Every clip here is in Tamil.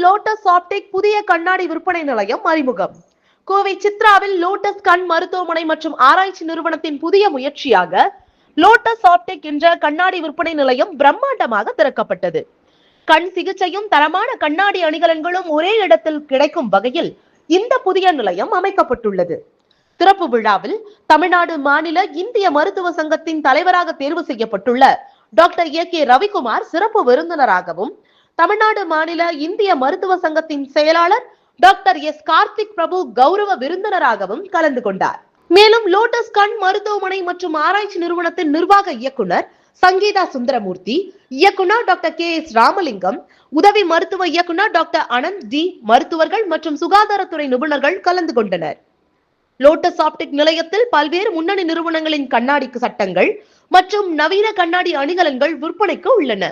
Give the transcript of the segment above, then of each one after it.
லோட்டஸ் ஆப்டிக் புதிய கண்ணாடி விற்பனை நிலையம் அறிமுகம். கோவை சித்ராவில் லோட்டஸ் கண் மருத்துவமனை மற்றும் ஆராய்ச்சி நிறுவனத்தின் புதிய முயற்சியாக லோட்டஸ் ஆப்டிக் என்ற கண்ணாடி விற்பனை நிலையம் பிரம்மாண்டமாக திறக்கப்பட்டது. கண் சிகிச்சையும் தரமான கண்ணாடி அணிகலன்களும் ஒரே இடத்தில் கிடைக்கும் வகையில் இந்த புதிய நிலையம் அமைக்கப்பட்டுள்ளது. திறப்பு விழாவில் தமிழ்நாடு மாநில இந்திய மருத்துவ சங்கத்தின் தலைவராக தேர்வு செய்யப்பட்டுள்ள டாக்டர் ஏ ரவிக்குமார் சிறப்பு விருந்தினராகவும், தமிழ்நாடு மாநில இந்திய மருத்துவ சங்கத்தின் செயலாளர் டாக்டர் எஸ் கார்த்திக் பிரபு கௌரவ விருந்தினராகவும் கலந்து கொண்டார். மேலும் லோட்டஸ் கண் மருத்துவமனை மற்றும் ஆராய்ச்சி நிறுவனத்தின் நிர்வாக இயக்குனர் சங்கீதா சுந்தரமூர்த்தி, இயக்குனர் டாக்டர் எஸ் ராமலிங்கம், உதவி மருத்துவ இயக்குனர் டாக்டர் அனந்த் டி, மருத்துவர்கள் மற்றும் சுகாதாரத்துறை நிபுணர்கள் கலந்து கொண்டனர். லோட்டஸ் ஆப்டிக் நிலையத்தில் பல்வேறு முன்னணி நிறுவனங்களின் கண்ணாடி சட்டங்கள் மற்றும் நவீன கண்ணாடி அணிகலன்கள் விற்பனைக்கு உள்ளன.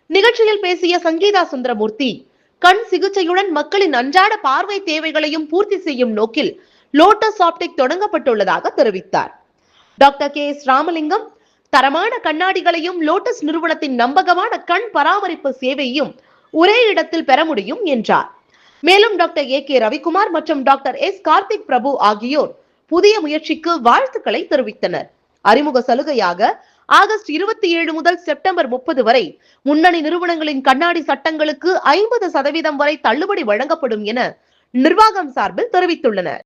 நிகழ்ச்சியில் பேசிய சங்கீதா சுந்தரமூர்த்தி, கண் சிகிச்சையுடன் மக்களின் அன்றாட பார்வை தேவைகளையும் பூர்த்தி செய்யும் நோக்கில் லோட்டஸ் ஆப்டிக் தொடங்கப்பட்டுள்ளதாக தெரிவித்தார். டாக்டர் எஸ் ராமலிங்கம், தரமான கண்ணாடிகளையும் லோட்டஸ் நிறுவனத்தின் நம்பகமான கண் பராமரிப்பு சேவையும் ஒரே இடத்தில் பெற முடியும் என்றார். மேலும் டாக்டர் ஏ ரவிக்குமார் மற்றும் டாக்டர் எஸ் கார்த்திக் பிரபு ஆகியோர் புதிய முயற்சிக்கு வாழ்த்துக்களை தெரிவித்தனர். அறிமுக சலுகையாக ஆகஸ்ட் 27 முதல் செப்டம்பர் 30 வரை முன்னணி நிறுவனங்களின் கண்ணாடி சட்டங்களுக்கு 50% வரை தள்ளுபடி வழங்கப்படும் என நிர்வாகம் சார்பில் தெரிவித்துள்ளனர்.